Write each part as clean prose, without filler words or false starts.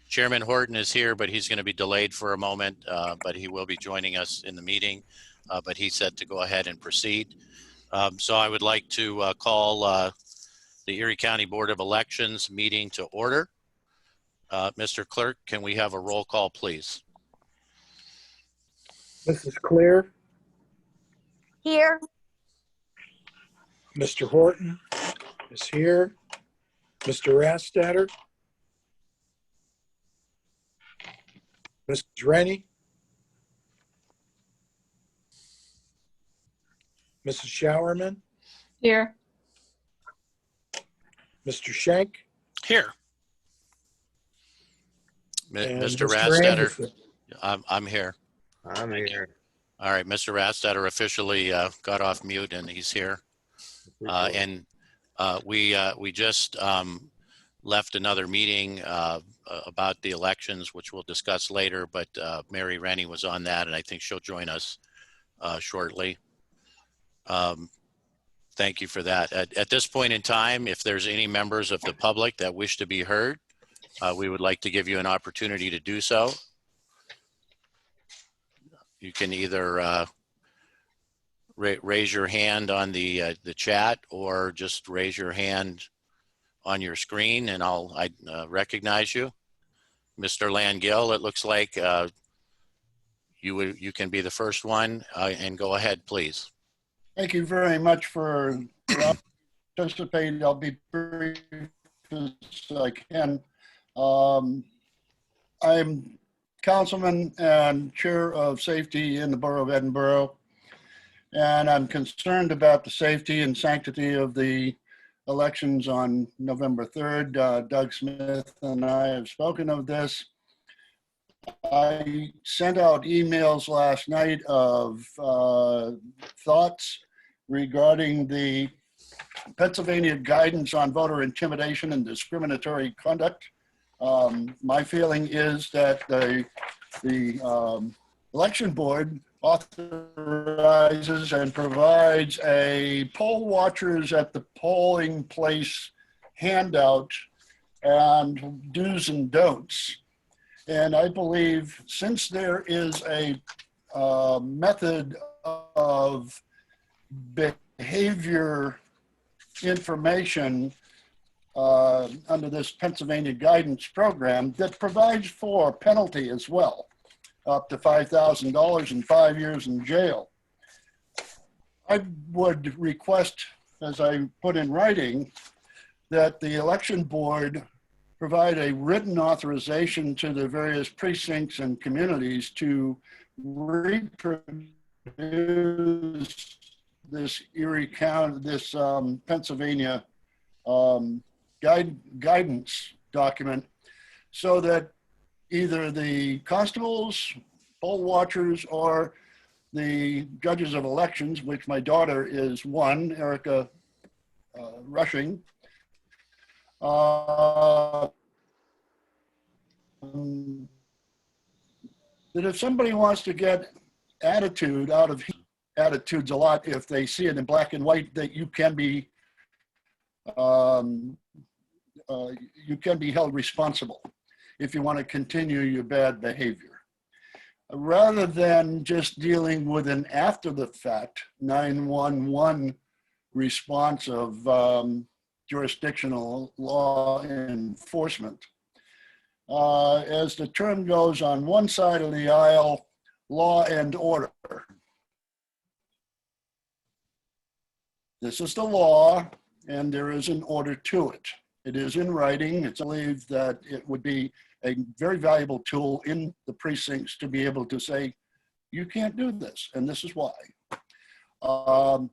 Chairman Horton is here, but he's going to be delayed for a moment, but he will be joining us in the meeting. But he said to go ahead and proceed. So I would like to call the Erie County Board of Elections meeting to order. Mr. Clerk, can we have a roll call, please? Mrs. Clear, Here. Mr. Horton is here. Mr. Rastetter, Mrs. Rennie, Mrs. Showerman, Here. Mr. Schenk, Here. and Mr. Mr. Rastetter, Anderson. I'm here. I'm here. All right, Mr. Rastetter officially got off mute and he's here. And we just left another meeting about the elections, which we'll discuss later, but Mary Rennie was on that, and I think she'll join us shortly. Thank you for that. At this point in time, if there's any members of the public that wish to be heard, we would like to give you an opportunity to do so. You can either raise your hand on the chat, or just raise your hand on your screen and I recognize you. Mr. Langill, it looks like you can be the first one, and go ahead, please. Thank you very much for participating. I'll be brief as I can. I'm councilman and chair of safety in the borough of Edinburgh, and I'm concerned about the safety and sanctity of the elections on November 3rd. Doug Smith and I have spoken of this. I sent out emails last night of thoughts regarding the Pennsylvania guidance on voter intimidation and discriminatory conduct. My feeling is that the election board authorizes and provides a poll watchers at the polling place handout and do's and don'ts. And I believe since there is a method of behavior information under this Pennsylvania guidance program that provides for penalty as well, up to $5,000 and 5 years in jail. I would request, as I put in writing, that the election board provide a written authorization to the various precincts and communities to reproduce this Erie County, this Pennsylvania guidance document, so that either the constables, poll watchers, or the judges of elections, which my daughter is one, Erica Rushing, that if somebody wants to get attitude out of attitudes a lot, if they see it in black and white, that you can be held responsible if you want to continue your bad behavior. Rather than just dealing with an after the fact 911 response of jurisdictional law enforcement. As the term goes, on one side of the aisle, law and order. This is the law, and there is an order to it. It is in writing. It's believed that it would be a very valuable tool in the precincts to be able to say, you can't do this, and this is why.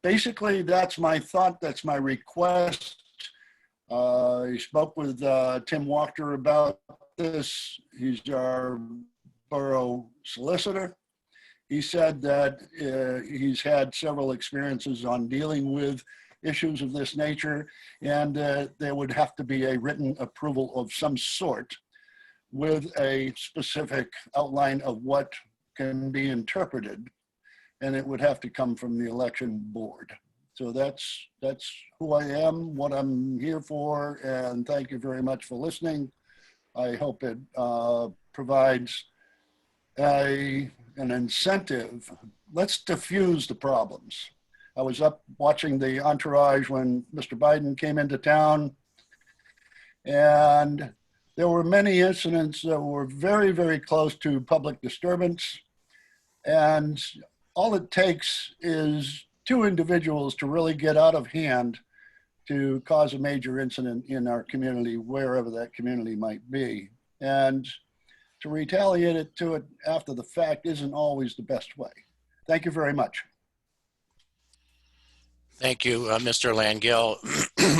Basically, that's my thought, that's my request. I spoke with Tim Wachter about this. He's our borough solicitor. He said that he's had several experiences on dealing with issues of this nature, and there would have to be a written approval of some sort with a specific outline of what can be interpreted, and it would have to come from the election board. So that's who I am, what I'm here for, and thank you very much for listening. I hope it provides an incentive. Let's diffuse the problems. I was up watching the entourage when Mr. Biden came into town, and there were many incidents that were very, very close to public disturbance. And all it takes is two individuals to really get out of hand to cause a major incident in our community, wherever that community might be. And to retaliate it to it after the fact isn't always the best way. Thank you very much. Thank you, Mr. Langill.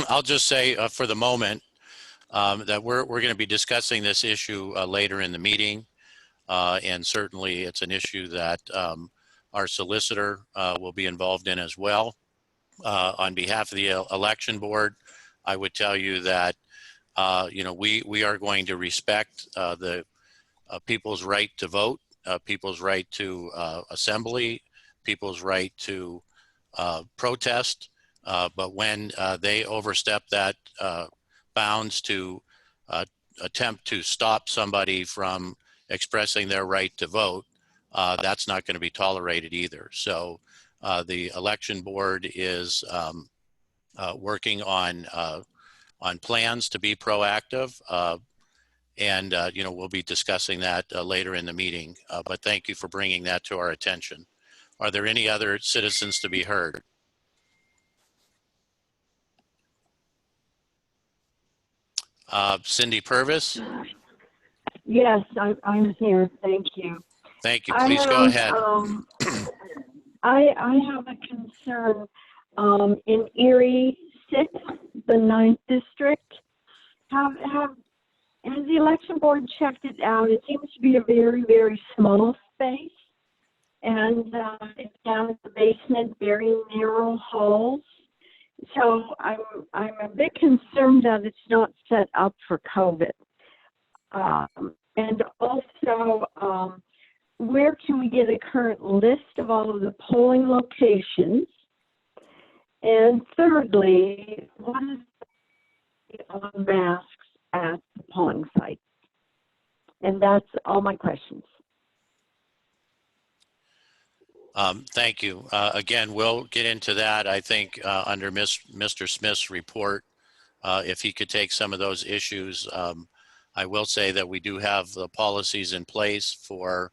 I'll just say for the moment that we're going to be discussing this issue later in the meeting. And certainly it's an issue that our solicitor will be involved in as well. On behalf of the election board, I would tell you that, we are going to respect the people's right to vote, people's right to assembly, people's right to protest. But when they overstep that bounds to attempt to stop somebody from expressing their right to vote, that's not going to be tolerated either. So the election board is working on plans to be proactive, and we'll be discussing that later in the meeting. But thank you for bringing that to our attention. Are there any other citizens to be heard? Cindy Purvis? Yes, I'm here. Thank you. Thank you. Please go ahead. I have a concern in Erie 6, the 9th district. Has the election board checked it out? It seems to be a very, very small space, and it's down at the basement, very narrow halls. So I'm a bit concerned that it's not set up for COVID. And also, where can we get a current list of all of the polling locations? And thirdly, what is on masks at the polling sites? And that's all my questions. Thank you. Again, we'll get into that, I think, under Mr. Smith's report, if he could take some of those issues. I will say that we do have the policies in place for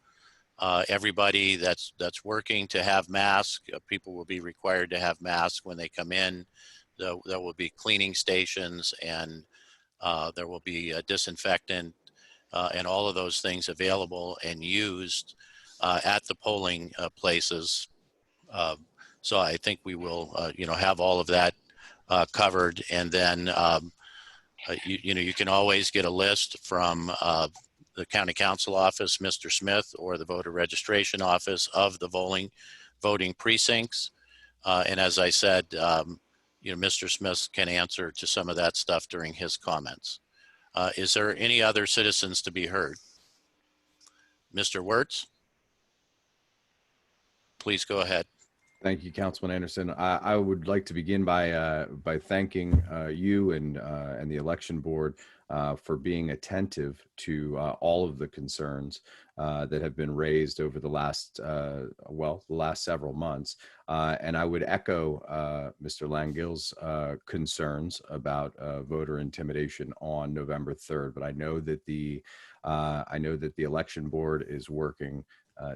everybody that's working to have masks. People will be required to have masks when they come in. There will be cleaning stations, and there will be a disinfectant and all of those things available and used at the polling places. So I think we will, have all of that covered. And then, you can always get a list from the county council office, Mr. Smith, or the voter registration office of the voting precincts. And as I said, Mr. Smith can answer to some of that stuff during his comments. Is there any other citizens to be heard? Mr. Wirtz? Please go ahead. Thank you, Councilman Anderson. I would like to begin by thanking you and the election board for being attentive to all of the concerns that have been raised over the last several months. And I would echo Mr. Langill's concerns about voter intimidation on November 3rd. But I know that the election board is working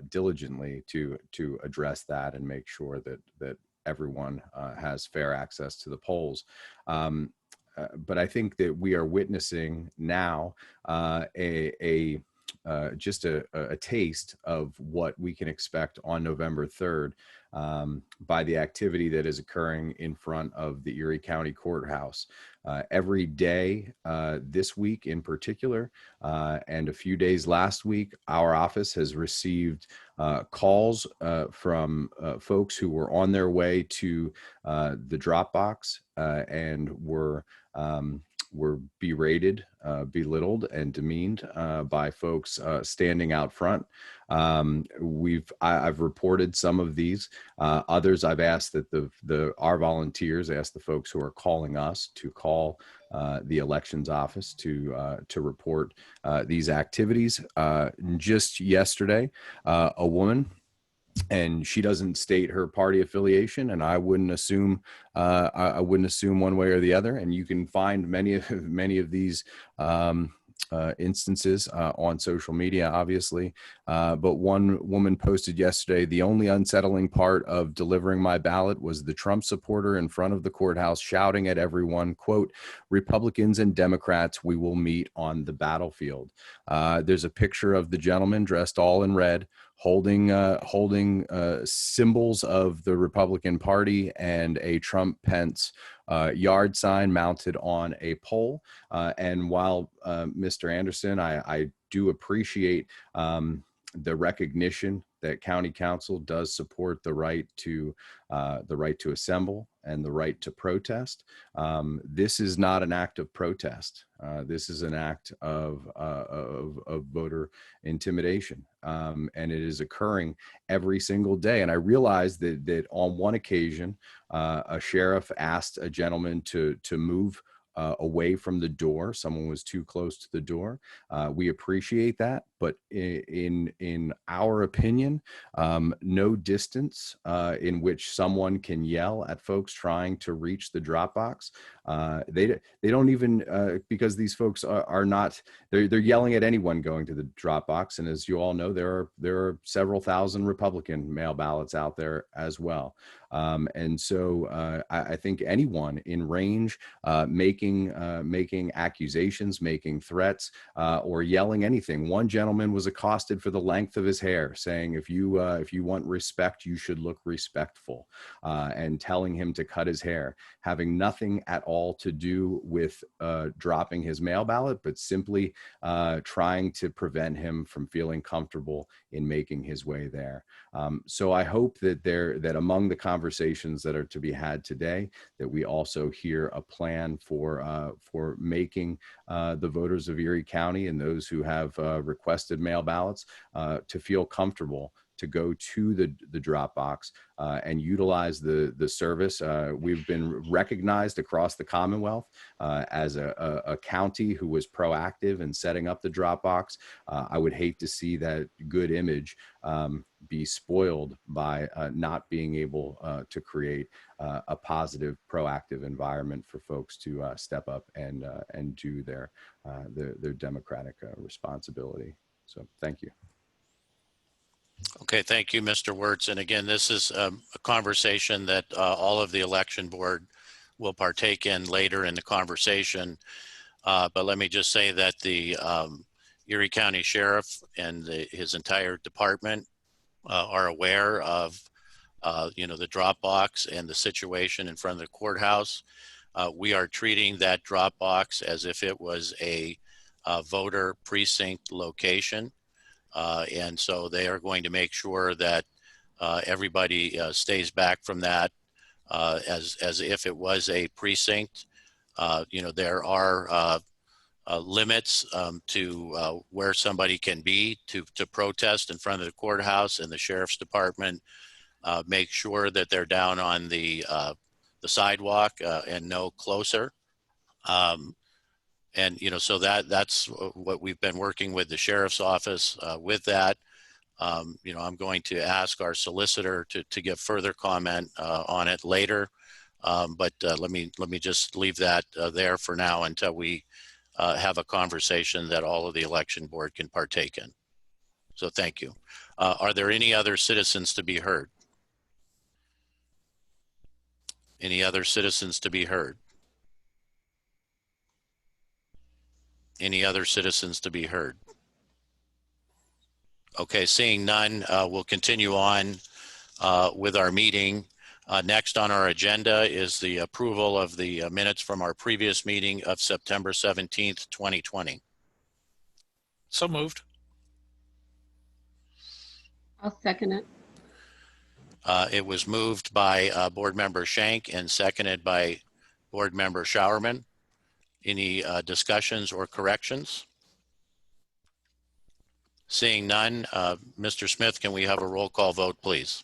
diligently to address that and make sure that everyone has fair access to the polls. But I think that we are witnessing now just a taste of what we can expect on November 3rd by the activity that is occurring in front of the Erie County Courthouse. Every day this week in particular, and a few days last week, our office has received calls from folks who were on their way to the drop box and were were berated, belittled, and demeaned by folks standing out front. I've reported some of these. Others I've asked that our volunteers ask the folks who are calling us to call the elections office to report these activities. Just yesterday, a woman, and she doesn't state her party affiliation, and I wouldn't assume one way or the other. And you can find many of these instances on social media, obviously. But one woman posted yesterday, "The only unsettling part of delivering my ballot was the Trump supporter in front of the courthouse shouting at everyone, quote, 'Republicans and Democrats, we will meet on the battlefield.'" There's a picture of the gentleman dressed all in red, holding symbols of the Republican Party and a Trump-Pence yard sign mounted on a pole. And while Mr. Anderson, I do appreciate the recognition that County Council does support the right to assemble and the right to protest. This is not an act of protest. This is an act of voter intimidation, and it is occurring every single day. And I realized that on one occasion, a sheriff asked a gentleman to move away from the door. Someone was too close to the door. We appreciate that, but in our opinion, no distance in which someone can yell at folks trying to reach the drop box. They don't even because these folks are not. They're yelling at anyone going to the drop box. And as you all know, there are several thousand Republican mail ballots out there as well. And so I think anyone in range making accusations, making threats, or yelling anything. One gentleman was accosted for the length of his hair, saying, if you want respect, you should look respectful, and telling him to cut his hair, having nothing at all to do with dropping his mail ballot, but simply trying to prevent him from feeling comfortable in making his way there. So I hope that among the conversations that are to be had today, that we also hear a plan for making the voters of Erie County and those who have requested mail ballots to feel comfortable to go to the drop box and utilize the service. We've been recognized across the Commonwealth as a county who was proactive in setting up the drop box. I would hate to see that good image be spoiled by not being able to create a positive, proactive environment for folks to step up and do their democratic responsibility. So thank you. Okay, thank you, Mr. Wirtz. And again, this is a conversation that all of the election board will partake in later in the conversation. But let me just say that the Erie County Sheriff and his entire department are aware of the drop box and the situation in front of the courthouse. We are treating that drop box as if it was a voter precinct location. And so they are going to make sure that everybody stays back from that as if it was a precinct. There are limits to where somebody can be to protest in front of the courthouse, and the sheriff's department make sure that they're down on the sidewalk and no closer. And, so that's what we've been working with the sheriff's office with that. I'm going to ask our solicitor to give further comment on it later. But let me just leave that there for now until we have a conversation that all of the election board can partake in. So thank you. Are there any other citizens to be heard? Any other citizens to be heard? Any other citizens to be heard? Okay, seeing none, we'll continue on with our meeting. Next on our agenda is the approval of the minutes from our previous meeting of September 17th, 2020. So moved. I'll second it. It was moved by Board Member Schenk and seconded by Board Member Showerman. Any discussions or corrections? Seeing none, Mr. Smith, can we have a roll call vote, please?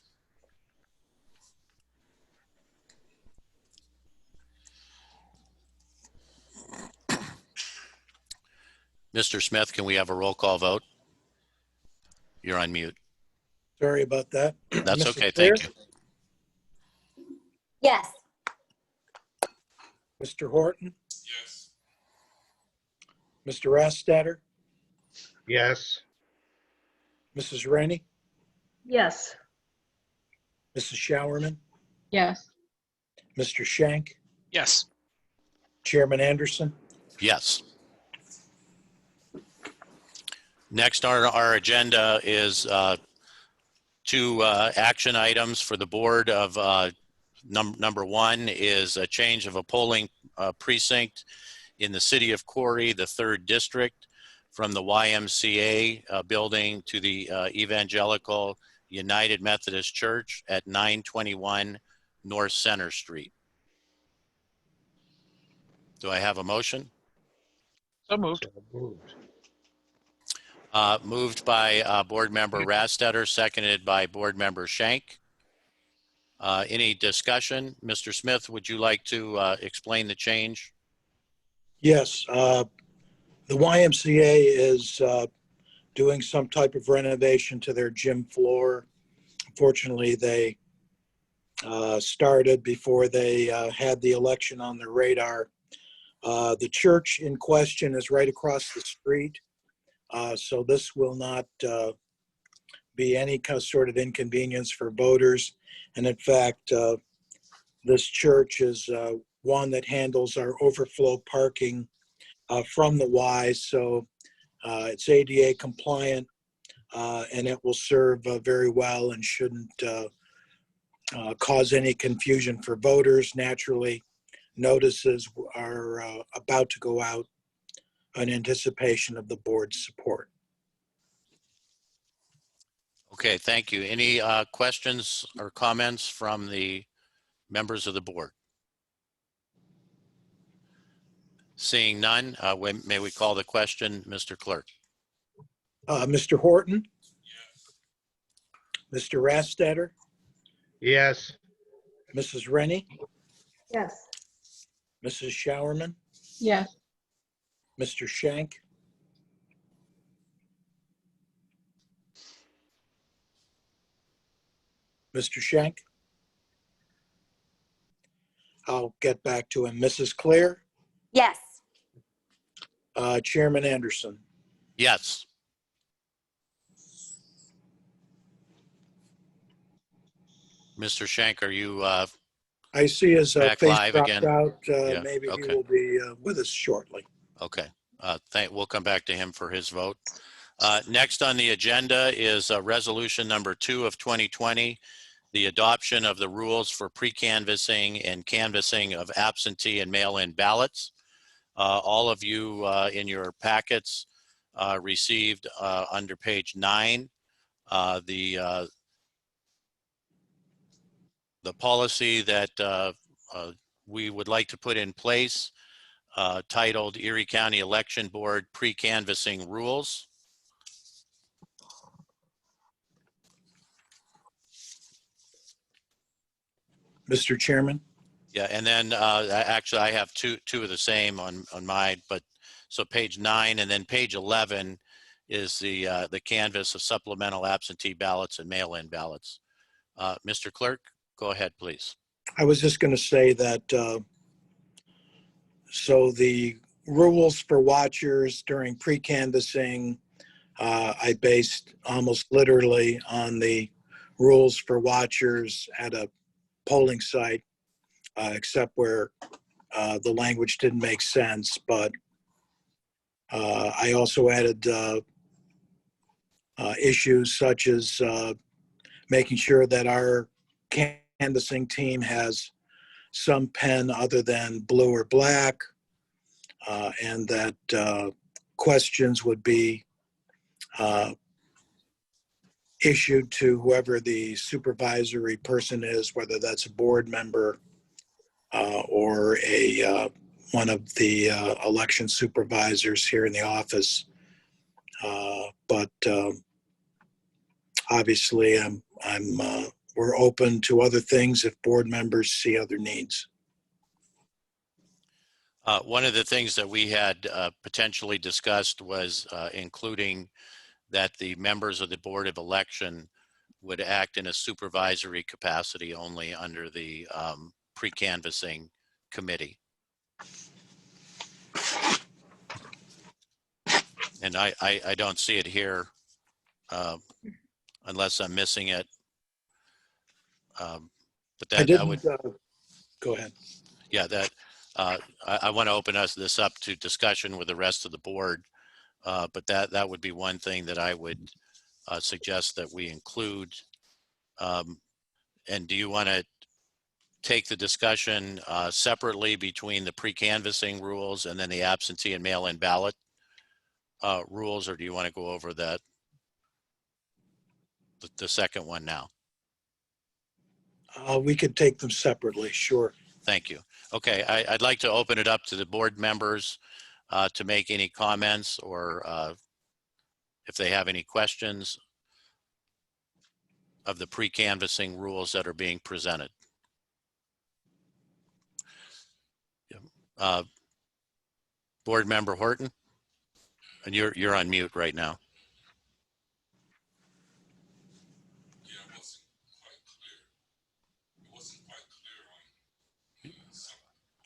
Mr. Smith, can we have a roll call vote? You're on mute. Sorry about that. That's Mrs. okay, Clear? thank you. Yes. Mr. Horton? Yes. Mr. Rastetter? Yes. Mrs. Rennie? Yes. Mrs. Showerman? Yes. Mr. Shank? Yes. Chairman Anderson? Yes. Next on our agenda is two action items for the board of number one is a change of a polling precinct in the city of Corey, the 3rd district, from the YMCA building to the Evangelical United Methodist Church at 921 North Center Street. Do I have a motion? So moved. So moved. Moved by Board Member Rastetter, seconded by Board Member Shank. Any discussion? Mr. Smith, would you like to explain the change? Yes. The YMCA is doing some type of renovation to their gym floor. Unfortunately, they started before they had the election on their radar. The church in question is right across the street. So this will not be any sort of inconvenience for voters. And in fact, this church is one that handles our overflow parking from the Y. So it's ADA compliant and it will serve very well and shouldn't cause any confusion for voters. Naturally, notices are about to go out in anticipation of the board's support. Okay, thank you. Any questions or comments from the members of the board? Seeing none, may we call the question, Mr. Clerk? Mr. Horton? Mr. Rastetter? Yes. Mrs. Rennie? Yes. Mrs. Showerman? Yes. Mr. Shank? Mr. Shank? I'll get back to him. Mrs. Clear? Yes. Chairman Anderson? Yes. Mr. Shank, are you, I see his Back face live dropped again. out. Yeah, Maybe he okay. will be with us shortly. okay. We'll come back to him for his vote. Next on the agenda is resolution number 2 of 2020, the adoption of the rules for pre-canvassing and canvassing of absentee and mail-in ballots. All of you in your packets received under page 9 the policy that we would like to put in place titled Erie County Election Board Pre-Canvassing Rules. Mr. Chairman? Yeah, and then actually I have two of the same on mine, but so page 9 and then page 11 is the canvass of supplemental absentee ballots and mail-in ballots. Mr. Clerk, go ahead, please. I was just going to say that so the rules for watchers during pre-canvassing, I based almost literally on the rules for watchers at a polling site, except where the language didn't make sense. But I also added issues such as making sure that our canvassing team has some pen other than blue or black, and that questions would be issued to whoever the supervisory person is, whether that's a board member or a one of the election supervisors here in the office. But obviously, we're open to other things if board members see other needs. One of the things that we had potentially discussed was including that the members of the Board of Election would act in a supervisory capacity only under the pre-canvassing committee. And I don't see it here unless I'm missing it. But I that would, didn't, go ahead. yeah, that I want to open this up to discussion with the rest of the board. But that would be one thing that I would suggest that we include. And do you want to take the discussion separately between the pre-canvassing rules and then the absentee and mail-in ballot rules, or do you want to go over the second one now? We could take them separately, sure. Thank you. Okay, I'd like to open it up to the board members to make any comments or if they have any questions of the pre-canvassing rules that are being presented. Board Member Horton, and you're on mute right now.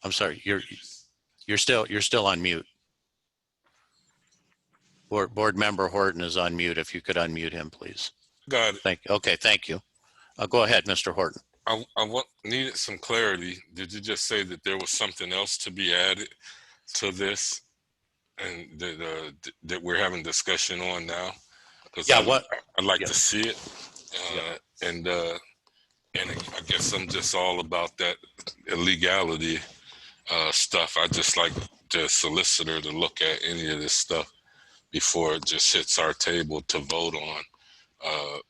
I'm sorry, you're still on mute. Board Member Horton is on mute. If you could unmute him, please. Got it. Okay, thank you. Go ahead, Mr. Horton. I needed some clarity. Did you just say that there was something else to be added to this, and that we're having discussion on now? Because yeah, I'd like to see it, and I guess I'm just all about that illegality stuff. I just like the solicitor to look at any of this stuff before it just hits our table to vote on.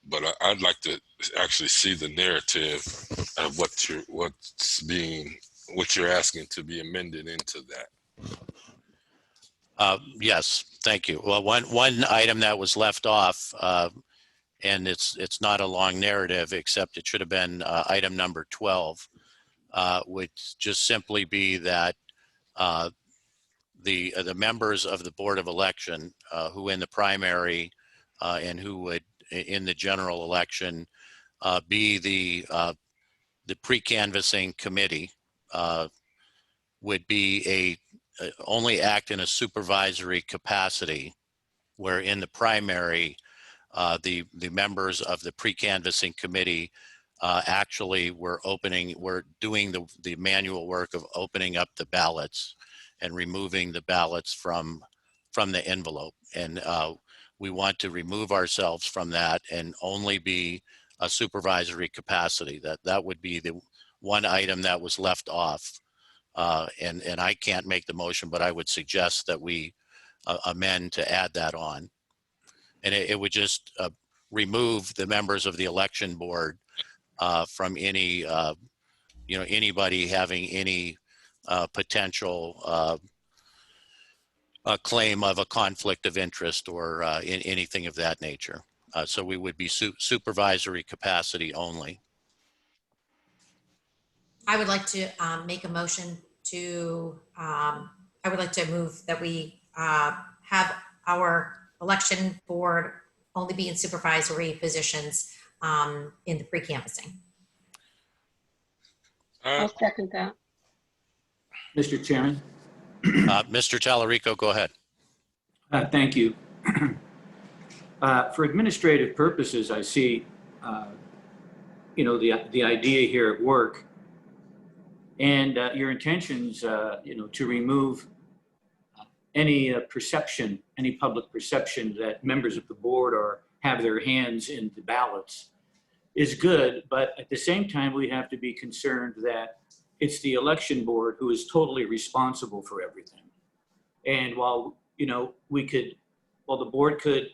But I'd like to actually see the narrative of what you're asking to be amended into that. Yes, thank you. Well, one item that was left off, and it's not a long narrative, except it should have been item number 12, would just simply be that the members of the Board of Election who in the primary and who would in the general election be the pre-canvassing committee would be only act in a supervisory capacity, where in the primary the members of the pre-canvassing committee actually were doing the manual work of opening up the ballots and removing the ballots from the envelope. And we want to remove ourselves from that and only be a supervisory capacity. That would be the one item that was left off. And I can't make the motion, but I would suggest that we amend to add that on. And it would just remove the members of the election board from any, anybody having any potential claim of a conflict of interest or in anything of that nature. So we would be supervisory capacity only. I would like to make a motion to, I would like to move that we have our election board only be in supervisory positions in the pre-canvassing. I'll second that. Mr. Chairman. Mr. Tallarico, go ahead. Thank you. For administrative purposes, I see, the idea here at work and your intentions, to remove any perception, any public perception that members of the board have their hands in the ballots is good. But at the same time, we have to be concerned that it's the election board who is totally responsible for everything. And while, the board could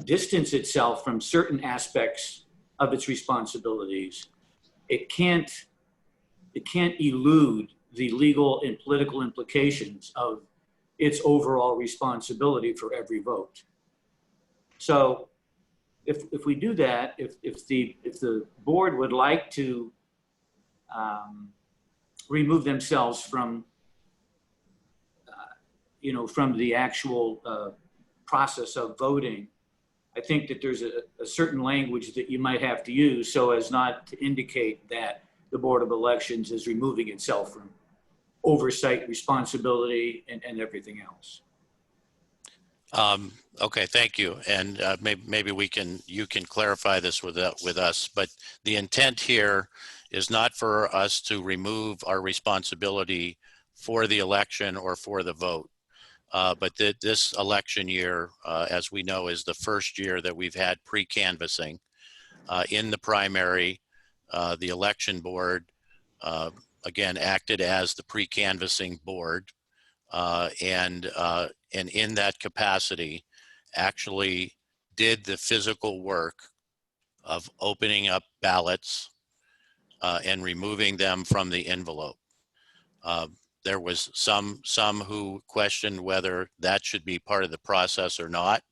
distance itself from certain aspects of its responsibilities, it can't elude the legal and political implications of its overall responsibility for every vote. So if we do that, if the board would like to remove themselves from from the actual process of voting, I think that there's a certain language that you might have to use so as not to indicate that the Board of Elections is removing itself from oversight, responsibility, and everything else. Okay, thank you. And maybe you can clarify this with us, but the intent here is not for us to remove our responsibility for the election or for the vote. But this election year, as we know, is the first year that we've had pre-canvassing. In the primary, the election board, again, acted as the pre-canvassing board. And in that capacity, actually did the physical work of opening up ballots and removing them from the envelope. There was some who questioned whether that should be part of the process or not,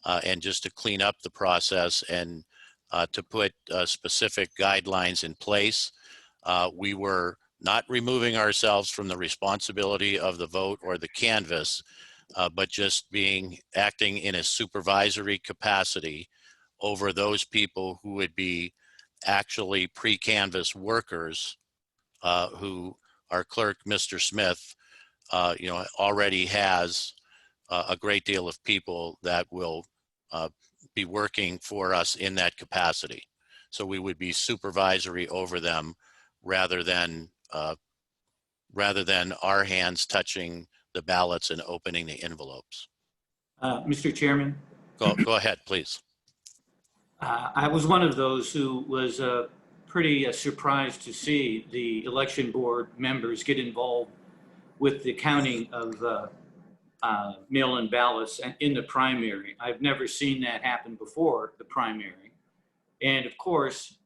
and just to clean up the process and to put specific guidelines in place. We were not removing ourselves from the responsibility of the vote or the canvass, but just acting in a supervisory capacity over those people who would be actually pre-canvass workers, who our clerk, Mr. Smith, already has a great deal of people that will be working for us in that capacity. So we would be supervisory over them rather than our hands touching the ballots and opening the envelopes. Mr. Chairman? Go ahead, please. I was one of those who was pretty surprised to see the election board members get involved with the counting of mail-in ballots in the primary. I've never seen that happen before the primary. And of course,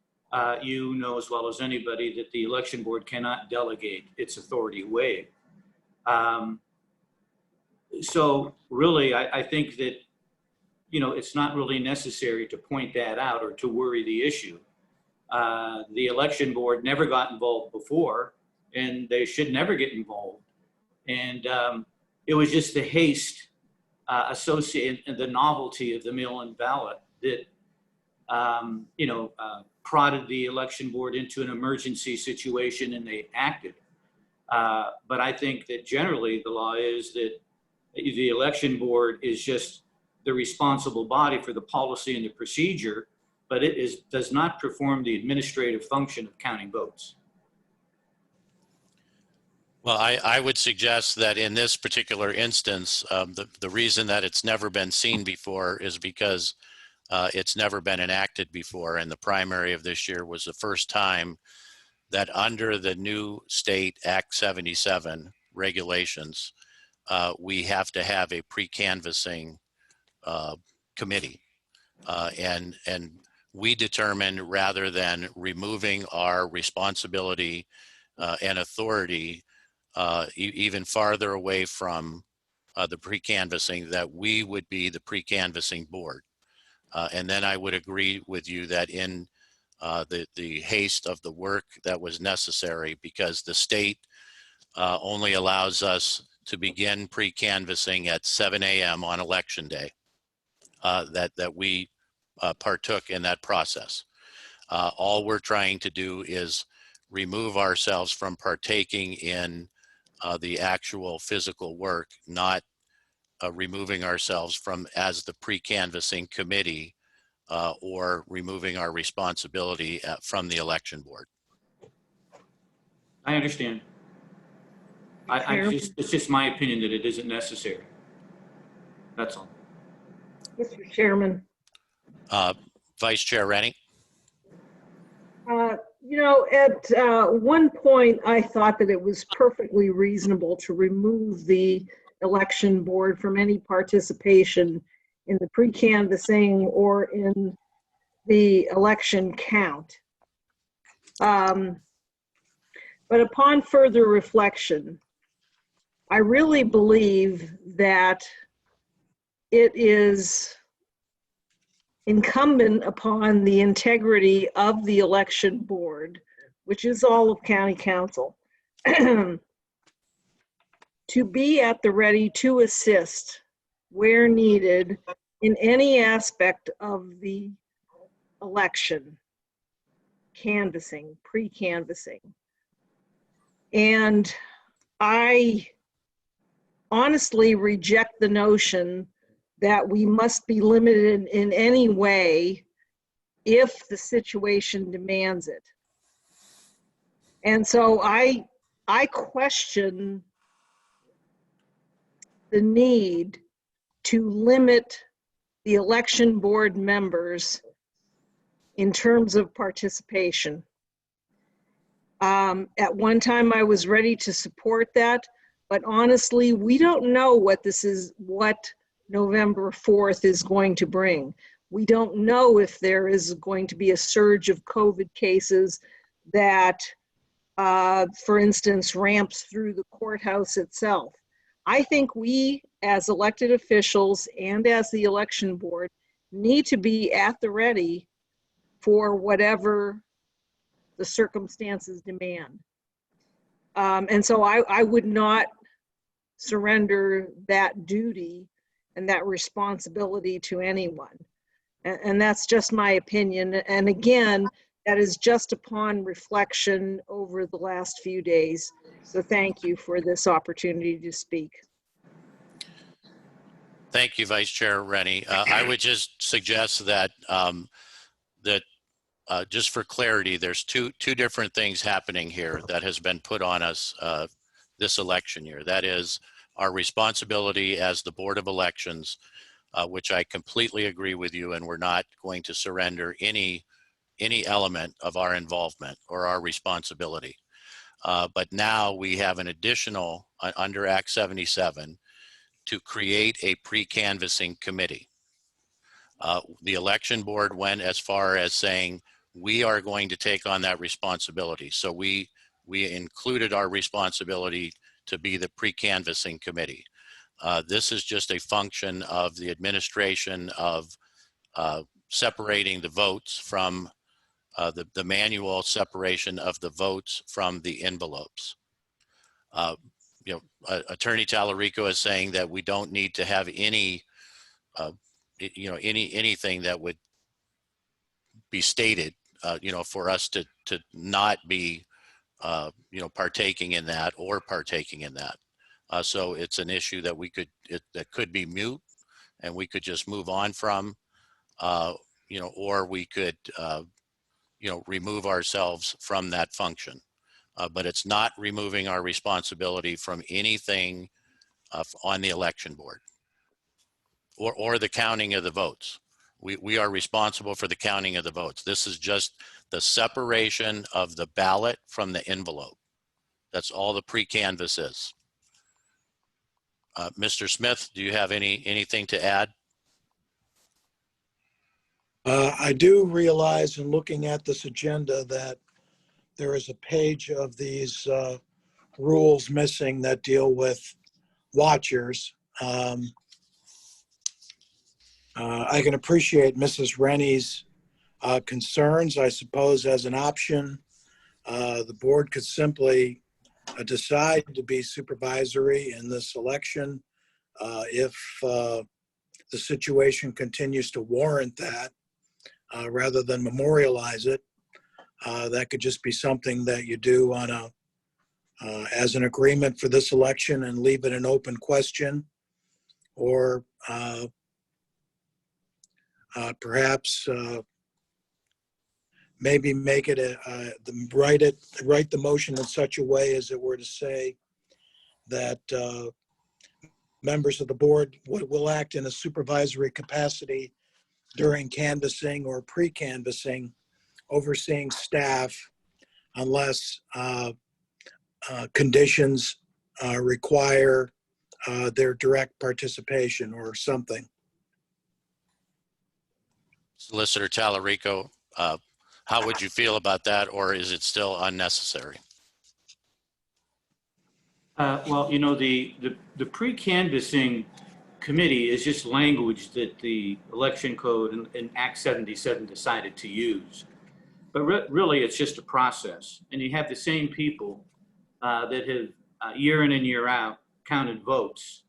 you know as well as anybody that the election board cannot delegate its authority away. So really, I think that, it's not really necessary to point that out or to worry the issue. The election board never got involved before, and they should never get involved. And it was just the haste associated and the novelty of the mail-in ballot that, prodded the election board into an emergency situation, and they acted. But I think that generally the law is that the election board is just the responsible body for the policy and the procedure, but it does not perform the administrative function of counting votes. Well, I would suggest that in this particular instance, the reason that it's never been seen before is because it's never been enacted before, and the primary of this year was the first time that under the new state Act 77 regulations, we have to have a pre-canvassing committee. And we determined, rather than removing our responsibility and authority even farther away from the pre-canvassing, that we would be the pre-canvassing board. And then I would agree with you that in the haste of the work that was necessary, because the state only allows us to begin pre-canvassing at 7 a.m. on election day, that we partook in that process. All we're trying to do is remove ourselves from partaking in the actual physical work, not removing ourselves from as the pre-canvassing committee or removing our responsibility from the election board. I understand. It's just my opinion that it isn't necessary. That's all. Mr. Chairman. Vice Chair Rennie? At one point, I thought that it was perfectly reasonable to remove the election board from any participation in the pre-canvassing or in the election count. But upon further reflection, I really believe that it is incumbent upon the integrity of the election board, which is all of county council, to be at the ready to assist where needed in any aspect of the election, canvassing, pre-canvassing. And I honestly reject the notion that we must be limited in any way if the situation demands it. And so I question the need to limit the election board members in terms of participation. At one time, I was ready to support that, but honestly, we don't know what November 4th is going to bring. We don't know if there is going to be a surge of COVID cases that, for instance, ramps through the courthouse itself. I think we, as elected officials and as the election board, need to be at the ready for whatever the circumstances demand. And so I would not surrender that duty and that responsibility to anyone. And that's just my opinion. And again, that is just upon reflection over the last few days. So thank you for this opportunity to speak. Thank you, Vice Chair Rennie. I would just suggest that just for clarity, there's two different things happening here that has been put on us this election year. That is our responsibility as the Board of Elections, which I completely agree with you, and we're not going to surrender any element of our involvement or our responsibility. But now we have an additional, under Act 77, to create a pre-canvassing committee. The election board went as far as saying, we are going to take on that responsibility. So we included our responsibility to be the pre-canvassing committee. This is just a function of the administration of separating the votes from the manual separation of the votes from the envelopes. Attorney Tallarico is saying that we don't need to have any, anything that would be stated, for us to not be, partaking in that or partaking in that. So it's an issue that that could be moot, and we could just move on from, or we could, remove ourselves from that function. But it's not removing our responsibility from anything on the election board or the counting of the votes. We are responsible for the counting of the votes. This is just the separation of the ballot from the envelope. That's all the pre-canvass is. Mr. Smith, do you have anything to add? I do realize in looking at this agenda that there is a page of these rules missing that deal with watchers. I can appreciate Mrs. Rennie's concerns. I suppose as an option, the board could simply decide to be supervisory in this election if the situation continues to warrant that, rather than memorialize it. That could just be something that you do on as an agreement for this election and leave it an open question, or perhaps maybe make it write the motion in such a way as it were to say that members of the board will act in a supervisory capacity during canvassing or pre-canvassing, overseeing staff unless conditions require their direct participation or something. Solicitor Tallarico, how would you feel about that, or is it still unnecessary? Well, the pre-canvassing committee is just language that the election code and Act 77 decided to use. But really, it's just a process. And you have the same people that have year in and year out counted votes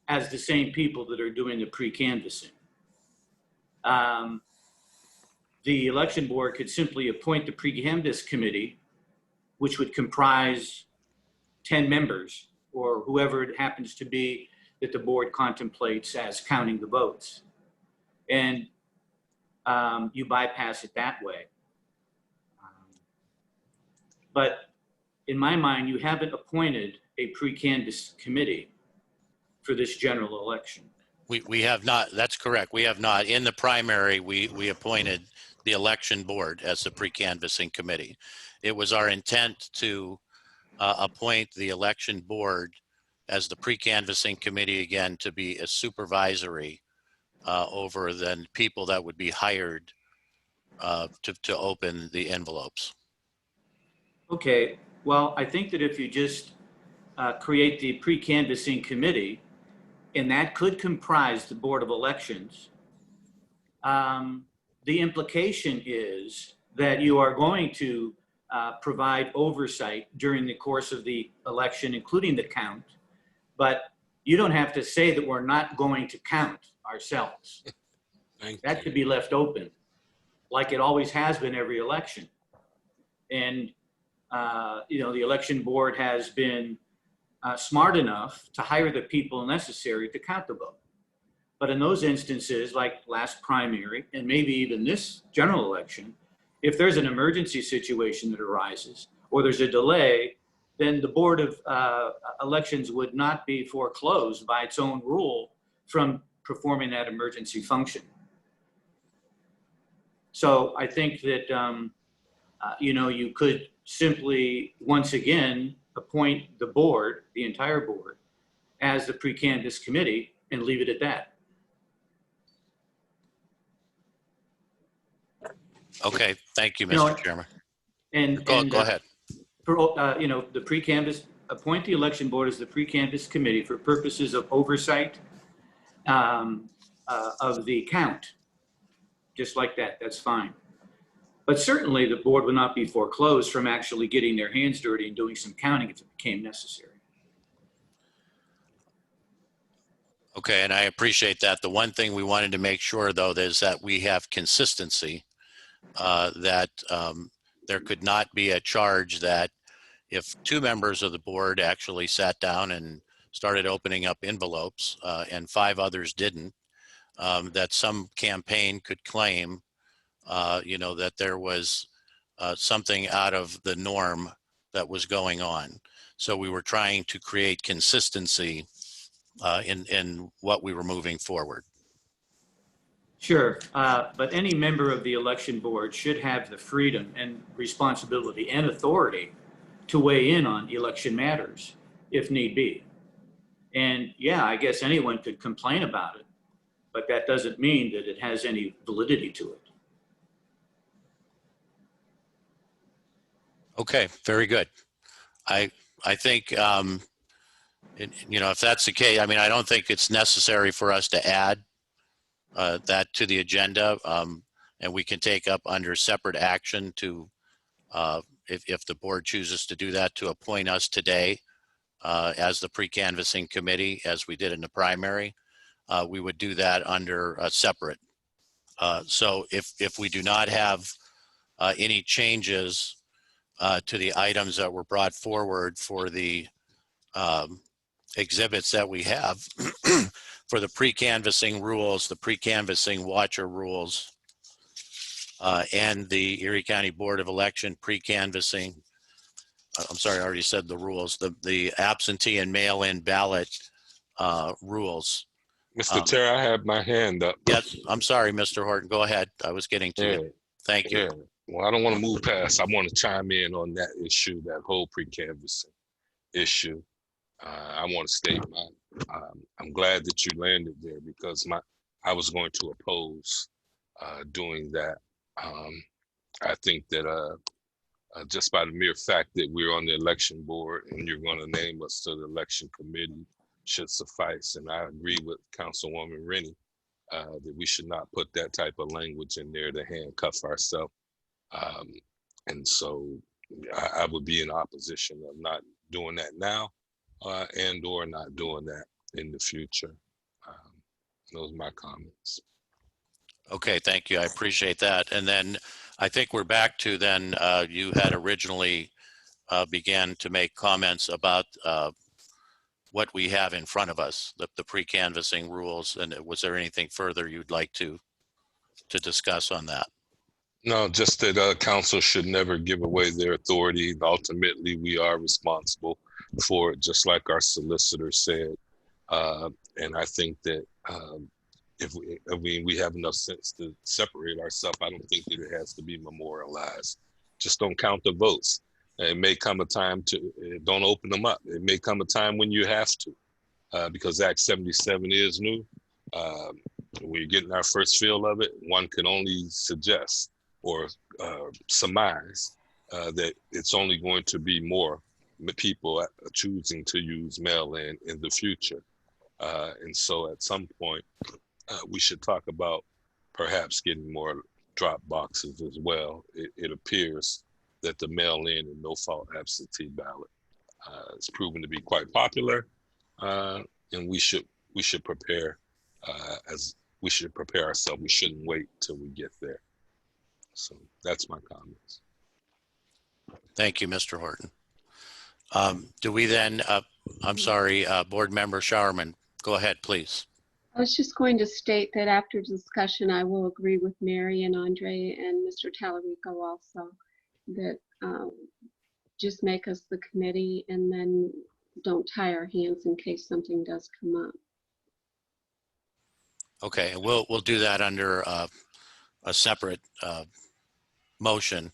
as the same people that are doing the pre-canvassing. The election board could simply appoint the pre-canvass committee, which would comprise 10 members or whoever it happens to be that the board contemplates as counting the votes. And you bypass it that way. But in my mind, you haven't appointed a pre-canvass committee for this general election. We have not, that's correct. We have not. In the primary, we appointed the election board as the pre-canvassing committee. It was our intent to appoint the election board as the pre-canvassing committee again to be a supervisory over the people that would be hired to open the envelopes. Okay, well, I think that if you just create the pre-canvassing committee, and that could comprise the Board of Elections, the implication is that you are going to provide oversight during the course of the election, including the count, but you don't have to say that we're not going to count ourselves. That could be left open, like it always has been every election. And the election board has been smart enough to hire the people necessary to count the vote. But in those instances, like last primary, and maybe even this general election, if there's an emergency situation that arises or there's a delay, then the Board of Elections would not be foreclosed by its own rule from performing that emergency function. So I think that, you could simply, once again, appoint the board, the entire board, as the pre-canvass committee and leave it at that. Okay, thank you, Mr. Chairman. And go ahead. For, the pre-canvass, appoint the election board as the pre-canvass committee for purposes of oversight of the count. Just like that, that's fine. But certainly the board would not be foreclosed from actually getting their hands dirty and doing some counting if it became necessary. Okay, and I appreciate that. The one thing we wanted to make sure, though, is that we have consistency, that there could not be a charge that if 2 members of the board actually sat down and started opening up envelopes and 5 others didn't, that some campaign could claim that there was something out of the norm that was going on. So we were trying to create consistency in what we were moving forward. Sure, but any member of the election board should have the freedom and responsibility and authority to weigh in on election matters if need be. And yeah, I guess anyone could complain about it, but that doesn't mean that it has any validity to it. Okay, very good. I think, if that's the case, I mean, I don't think it's necessary for us to add that to the agenda, and we can take up under separate action to, if the board chooses to do that, to appoint us today as the pre-canvassing committee, as we did in the primary. We would do that under separate. So if we do not have any changes to the items that were brought forward for the exhibits that we have for the pre-canvassing rules, the pre-canvassing watcher rules, and the Erie County Board of Election pre-canvassing, I'm sorry, I already said the rules, the absentee and mail-in ballot rules. Mr. Chair, I have my hand up. Yes, I'm sorry, Mr. Horton, go ahead. I was getting to you. Thank you. Yeah. Well, I don't want to move past. I want to chime in on that issue, that whole pre-canvassing issue. I want to state I'm glad that you landed there because I was going to oppose doing that. I think that just by the mere fact that we're on the election board and you're going to name us to the election committee should suffice. And I agree with Councilwoman Rennie that we should not put that type of language in there to handcuff ourselves. And so I would be in opposition of not doing that now and or not doing that in the future. Those are my comments. Okay, thank you. I appreciate that. And then I think we're back to then you had originally began to make comments about what we have in front of us, the pre-canvassing rules. And was there anything further you'd like to discuss on that? No, just that council should never give away their authority. Ultimately, we are responsible for it, just like our solicitor said. And I think that if we have enough sense to separate ourselves, I don't think that it has to be memorialized. Just don't count the votes. It may come a time don't open them up. It may come a time when you have to, because Act 77 is new. We're getting our first feel of it. One can only suggest or surmise that it's only going to be more people choosing to use mail-in the future. And so at some point, we should talk about perhaps getting more drop boxes as well. It appears that the mail-in and no-fault absentee ballot is proven to be quite popular, and we should prepare ourselves. We shouldn't wait till we get there. So that's my comments. Thank you, Mr. Horton. Do we then, I'm sorry, Board Member Showerman, go ahead, please. I was just going to state that after discussion, I will agree with Mary and Andre and Mr. Tallarico also, that just make us the committee and then don't tie our hands in case something does come up. Okay, we'll do that under a separate motion.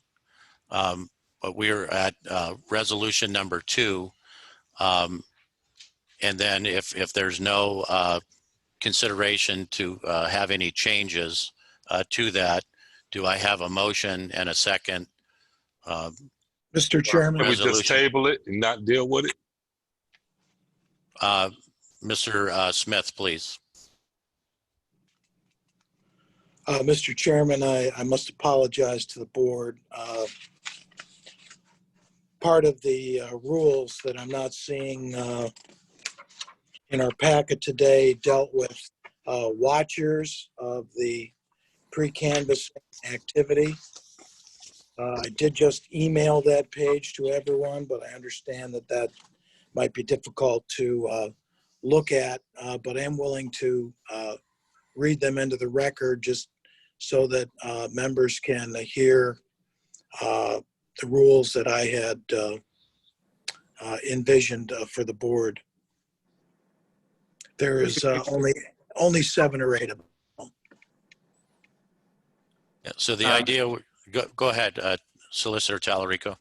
But we're at resolution number 2. And then if there's no consideration to have any changes to that, do I have a motion and a second? Mr. Chairman. Can we just table it and not deal with it? Mr. Smith, please. Mr. Chairman, I must apologize to the board. Part of the rules that I'm not seeing in our packet today dealt with watchers of the pre-canvassing activity. I did just email that page to everyone, but I understand that might be difficult to look at, but I'm willing to read them into the record just so that members can hear the rules that I had envisioned for the board. There is only 7 or 8 of them. Yeah, so the idea, go ahead, Solicitor Tallarico.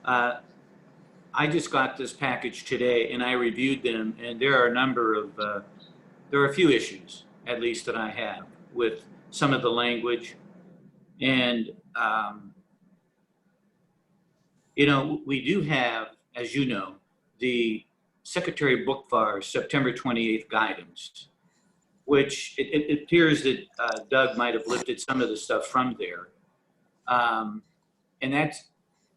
I just got this package today and I reviewed them, and there are a number of, there are a few issues, at least that I have, with some of the language. And, you know, we do have, as you know, the Secretary Bookvar's September 28th guidance, which it appears that Doug might have lifted some of the stuff from there. And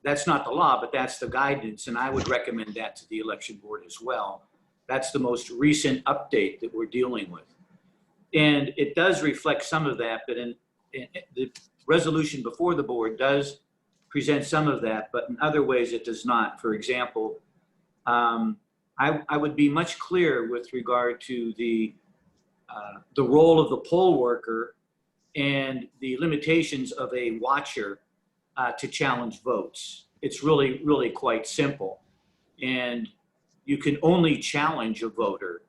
that's not the law, but that's the guidance, and I would recommend that to the election board as well. That's the most recent update that we're dealing with. And it does reflect some of that, but in the resolution before the board does present some of that, but in other ways it does not. For example, I would be much clearer with regard to the role of the poll worker and the limitations of a watcher to challenge votes. It's really, really quite simple. And you can only challenge a voter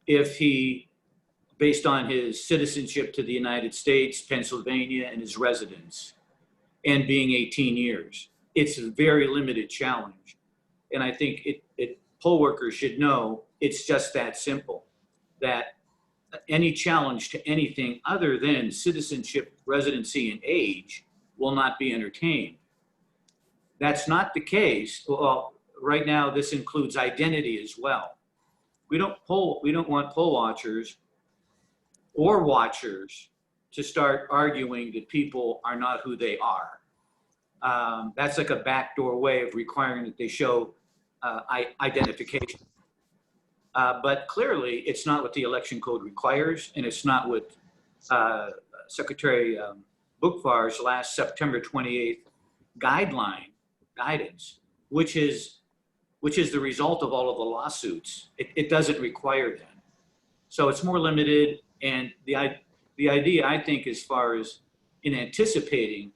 if he, based on his citizenship to the United States, Pennsylvania, and his residence, and being 18 years. It's a very limited challenge. And I think poll workers should know it's just that simple, that any challenge to anything other than citizenship, residency, and age will not be entertained. that's not the case, well, right now, this includes identity as well. We don't want poll watchers or watchers to start arguing that people are not who they are. That's like a backdoor way of requiring that they show identification. But clearly, it's not what the election code requires, and it's not what Secretary Bookvar's last September 28th guidance, which is the result of all of the lawsuits. It doesn't require that. So it's more limited, and the idea, I think, as far as in anticipating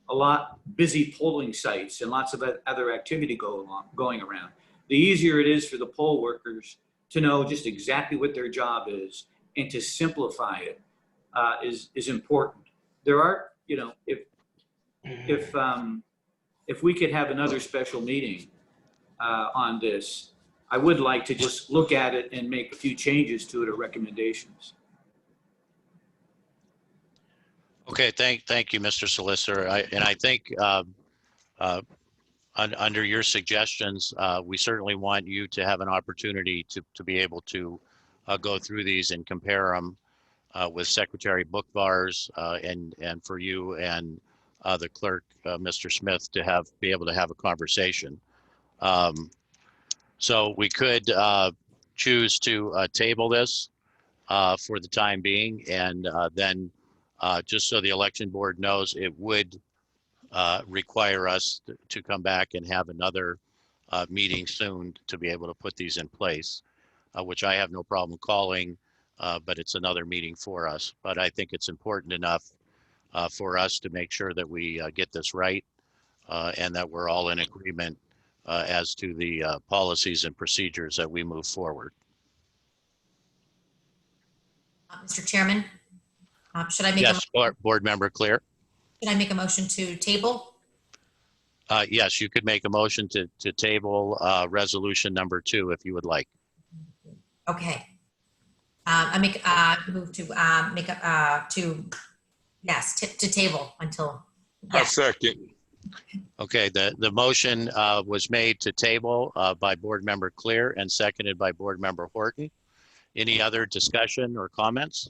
a lot busy polling sites and lots of other activity going around, the easier it is for the poll workers to know just exactly what their job is and to simplify it is important. There are, you know, if we could have another special meeting on this, I would like to just look at it and make a few changes to it or recommendations. Okay, thank you, Mr. Solicitor. I think under your suggestions, we certainly want you to have an opportunity to be able to go through these and compare them with Secretary Bookvar's and for you and the clerk, Mr. Smith, to be able to have a conversation. So we could choose to table this for the time being, and then just so the election board knows, it would require us to come back and have another meeting soon to be able to put these in place, which I have no problem calling, but it's another meeting for us. But I think it's important enough for us to make sure that we get this right and that we're all in agreement as to the policies and procedures that we move forward. Mr. Chairman, should I make Yes, board member Clear. should I make a motion to table? Yes, you could make a motion to table resolution number 2 if you would like. Okay. I move to make a to table until. I second. Okay, the motion was made to table by board member Clear and seconded by board member Horton. Any other discussion or comments?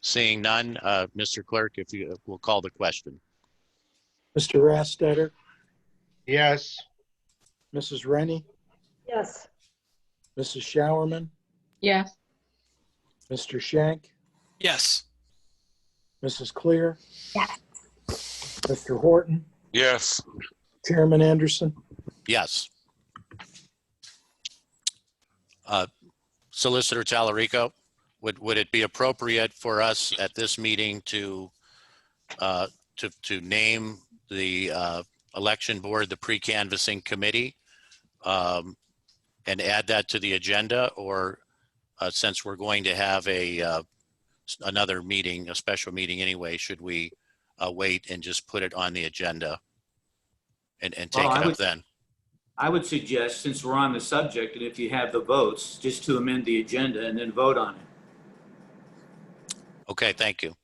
Seeing none, Mr. Clerk, if you will call the question. Mr. Rastetter, Yes. Mrs. Rennie, Yes. Mrs. Showerman, Yes. Mr. Shank, Yes. Mrs. Clear, Yes. Mr. Horton, Yes. Chairman Anderson. Yes. Solicitor Talarico, would it be appropriate for us at this meeting to name the election board, the pre-canvassing committee, and add that to the agenda? Or since we're going to have another meeting, a special meeting anyway, should we wait and just put it on the agenda and take it up then? I would suggest, since we're on the subject, and if you have the votes, just to amend the agenda and then vote on it. Okay, thank you.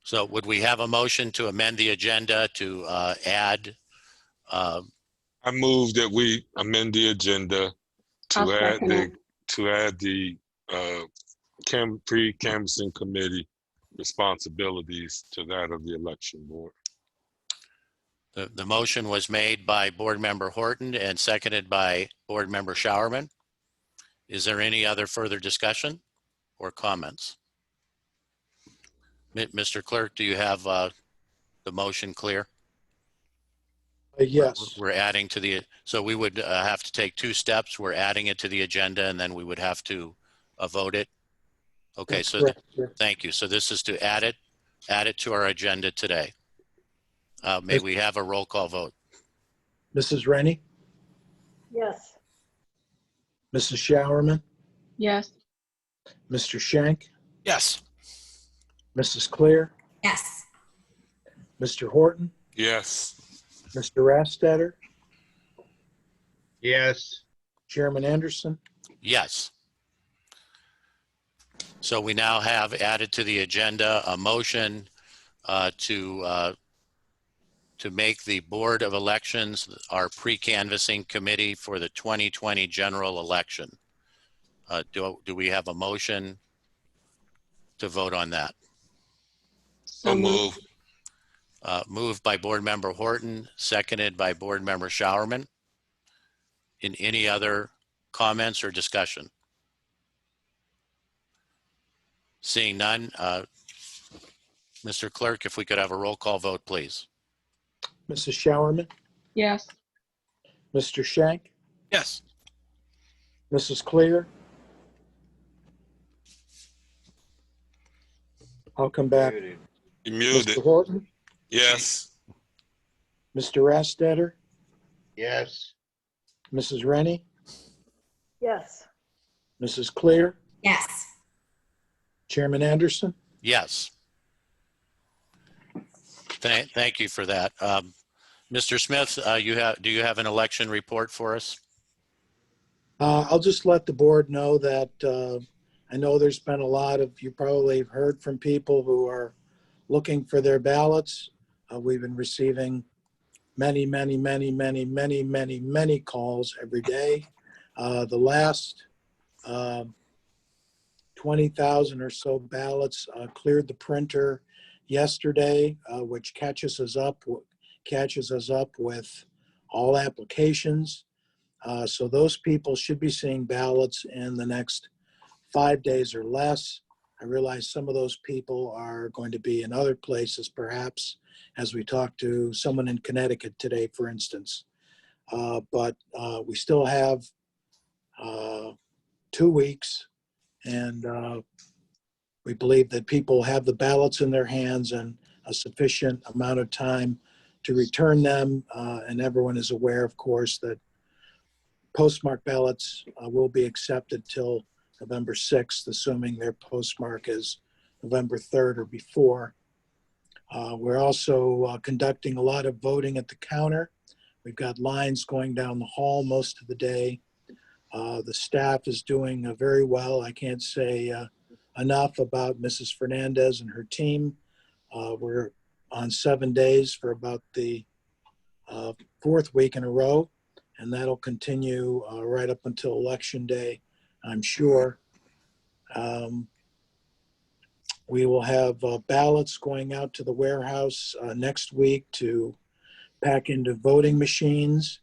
So would we have a motion to amend the agenda to add? I move that we amend the agenda I'll second it. to add the pre-canvassing committee responsibilities to that of the election board. The motion was made by board member Horton and seconded by board member Showerman. Is there any other further discussion or comments? Mr. Clerk, do you have the motion clear? Yes. We're adding to the, so we would have to take 2 steps. We're adding it to the agenda and then we would have to vote it. Okay, That's so correct, sir. thank you. So this is to add it to our agenda today. May we have a roll call vote? Mrs. Rennie, Yes. Mrs. Showerman, Yes. Mr. Shank, Yes. Mrs. Clear, Yes. Mr. Horton, Yes. Mr. Rastetter, Yes. Chairman Anderson. Yes. So we now have added to the agenda a motion to to make the Board of Elections our pre-canvassing committee for the 2020 general election. Do we have a motion to vote on that? So move. Moved by Board Member Horton, seconded by Board Member Showerman. In any other comments or discussion? Seeing none, Mr. Clerk, if we could have a roll call vote, please. Mrs. Showerman, Yes. Mr. Shank, Yes. Mrs. Clear. I'll come back. You muted. Mr. Horton, Yes. Mr. Rastetter, Yes. Mrs. Rennie, Yes. Mrs. Clear, Yes. Chairman Anderson. Yes. Thank you for that. Mr. Smith, do you have an election report for us? I'll just let the board know that I know there's been a lot of, you probably have heard from people who are looking for their ballots. We've been receiving many calls every day. The last 20,000 or so ballots cleared the printer yesterday, which catches us up with all applications. So those people should be seeing ballots in the next 5 days or less. I realize some of those people are going to be in other places, perhaps, as we talk to someone in Connecticut today, for instance. But we still have 2 weeks, and we believe that people have the ballots in their hands and a sufficient amount of time to return them. And everyone is aware, of course, that postmark ballots will be accepted till November 6th, assuming their postmark is November 3rd or before. We're also conducting a lot of voting at the counter. We've got lines going down the hall most of the day. The staff is doing very well. I can't say enough about Mrs. Fernandez and her team. We're on 7 days for about the 4th week in a row, and that'll continue right up until Election Day, I'm sure. We will have ballots going out to the warehouse next week to pack into voting machines.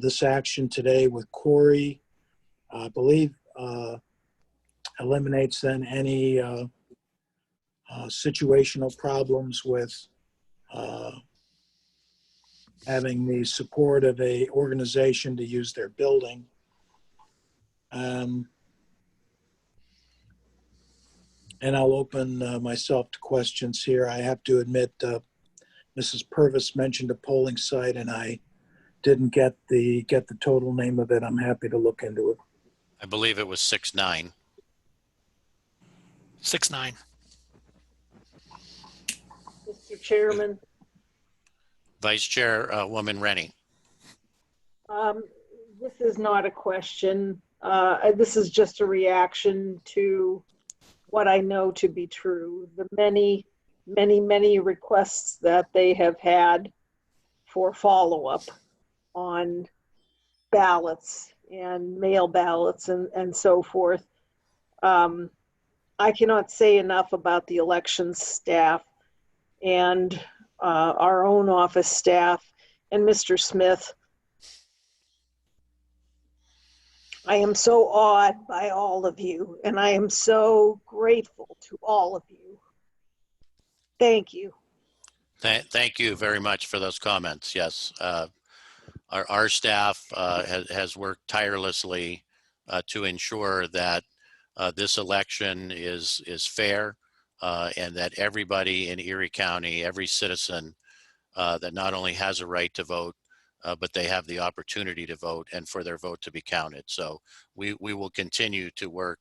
This action today with Corey, I believe, eliminates then any situational problems with having the support of a organization to use their building. And I'll open myself to questions here. I have to admit, Mrs. Purvis mentioned a polling site, and I didn't get the total name of it. I'm happy to look into it. I believe it was 6-9. 6-9. Mr. Chairman, Vice Chairwoman Rennie. this is not a question. This is just a reaction to what I know to be true. The many requests that they have had for follow-up on ballots and mail ballots and so forth. I cannot say enough about the elections staff and our own office staff and Mr. Smith. I am so awed by all of you, and I am so grateful to all of you. Thank you. Thank you very much for those comments. Yes, our staff has worked tirelessly to ensure that this election is fair and that everybody in Erie County, every citizen that not only has a right to vote, but they have the opportunity to vote and for their vote to be counted. So we will continue to work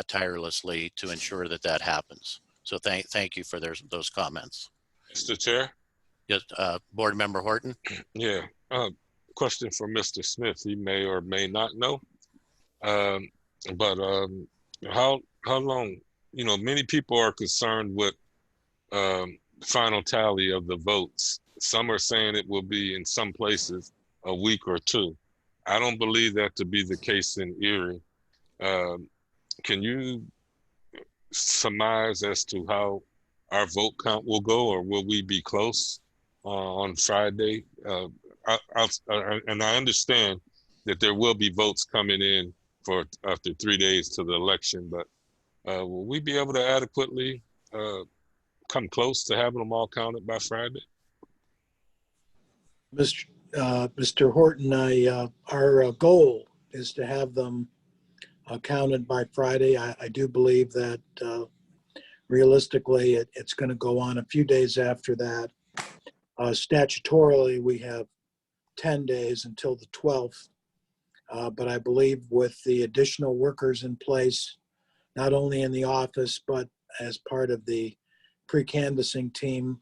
tirelessly to ensure that that happens. So thank you for those comments. Mr. Chair? Yes, Board Member Horton? Yeah. Question for Mr. Smith. He may or may not know. But how long, many people are concerned with final tally of the votes some are saying it will be in some places a week or two. I don't believe that to be the case in Erie. Can you surmise as to how our vote count will go, or will we be close on Friday? And I understand that there will be votes coming in for after 3 days to the election, but will we be able to adequately come close to having them all counted by Friday? Mr. Horton, our goal is to have them counted by Friday. I do believe that realistically it's going to go on a few days after that. Statutorily, we have 10 days until the 12th. But I believe with the additional workers in place, not only in the office, but as part of the pre-canvassing team,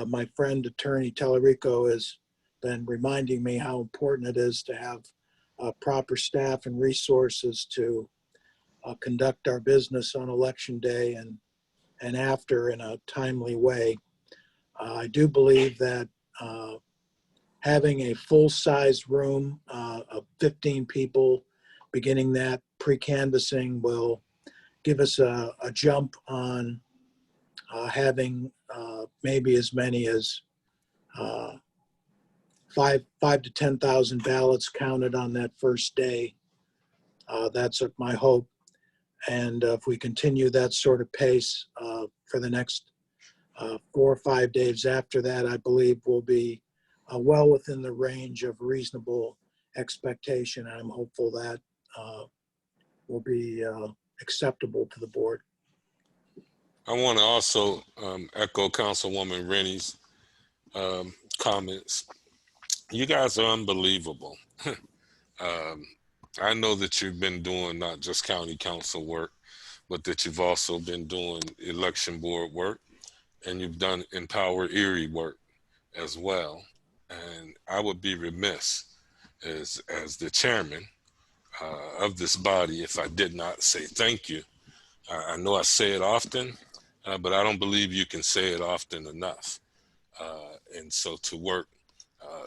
my friend Attorney Tallarico has been reminding me how important it is to have proper staff and resources to conduct our business on election day and after in a timely way. I do believe that having a full-size room of 15 people beginning that pre-canvassing will give us a jump on having maybe as many as 5,000 to 10,000 ballots counted on that first day. That's my hope. And if we continue that sort of pace for the next 4 or 5 days after that, I believe we'll be well within the range of reasonable expectation. I'm hopeful that will be acceptable to the board. I want to also echo Councilwoman Rennie's comments. You guys are unbelievable. I know that you've been doing not just county council work, but that you've also been doing election board work, and you've done Empower Erie work as well. And I would be remiss as the chairman of this body if I did not say thank you. I know I say it often, but I don't believe you can say it often enough. And so to work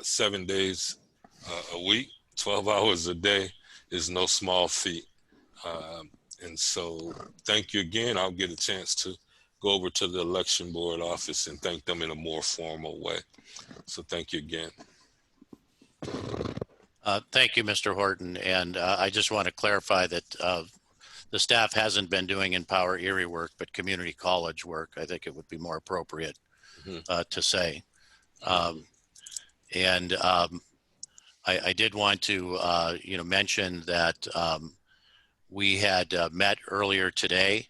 7 days a week, 12 hours a day is no small feat. And so thank you again. I'll get a chance to go over to the election board office and thank them in a more formal way. So thank you again. Thank you, Mr. Horton. And I just want to clarify that the staff hasn't been doing Empower Erie work, but community college work. I think it would be more appropriate to say. I did want to, mention that we had met earlier today,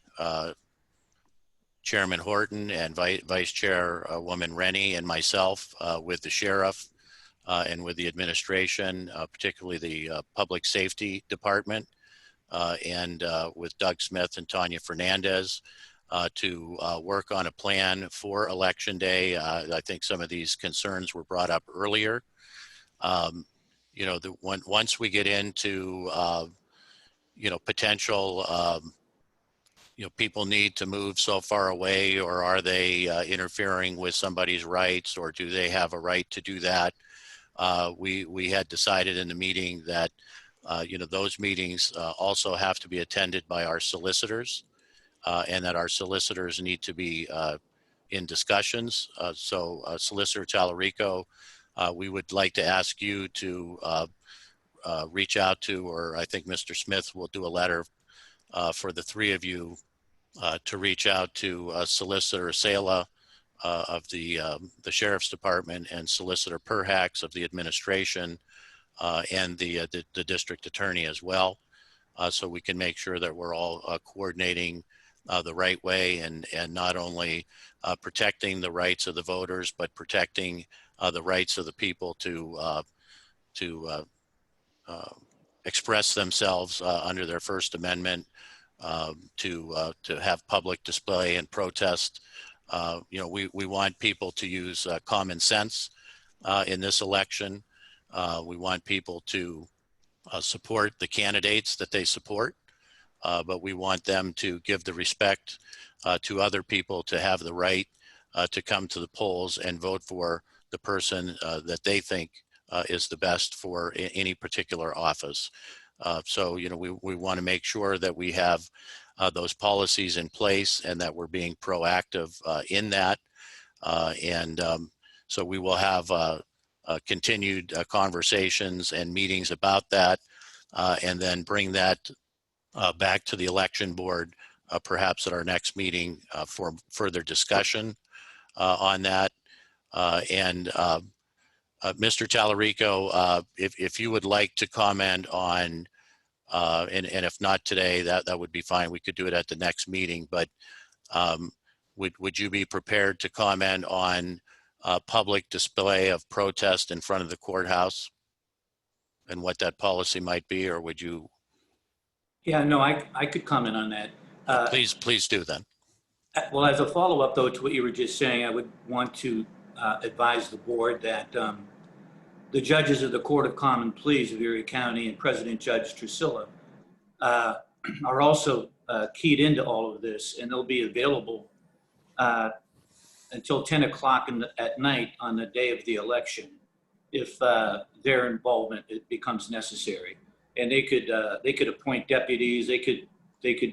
Chairman Horton and Vice Chairwoman Rennie and myself with the sheriff and with the administration, particularly the Public Safety Department, and with Doug Smith and Tanya Fernandez to work on a plan for Election Day. I think some of these concerns were brought up earlier. Once we get into, potential, people need to move so far away, or are they interfering with somebody's rights, or do they have a right to do that? We had decided in the meeting that, those meetings also have to be attended by our solicitors, and that our solicitors need to be in discussions. So Solicitor Tallarico, we would like to ask you to reach out to, or I think Mr. Smith will do a letter for the three of you to reach out to Solicitor Sala of the Sheriff's Department and Solicitor Perhacs of the administration and the district attorney as well, so we can make sure that we're all coordinating the right way and not only protecting the rights of the voters, but protecting the rights of the people to express themselves under their First Amendment, to have public display and protest. We want people to use common sense in this election. We want people to support the candidates that they support, but we want them to give the respect to other people to have the right to come to the polls and vote for the person that they think is the best for any particular office. So, we want to make sure that we have those policies in place and that we're being proactive in that. So we will have continued conversations and meetings about that, and then bring that back to the election board, perhaps at our next meeting for further discussion on that. Mr. Tallarico, if you would like to comment on, and if not today, that would be fine. We could do it at the next meeting, but would you be prepared to comment on public display of protest in front of the courthouse and what that policy might be, or would you? Yeah, no, I could comment on that. Please do then. Well, as a follow-up, though, to what you were just saying, I would want to advise the board that the judges of the Court of Common Pleas of Erie County and President Judge Trusilla are also keyed into all of this, and they'll be available until 10 o'clock at night on the day of the election if their involvement becomes necessary. And they could appoint deputies. They could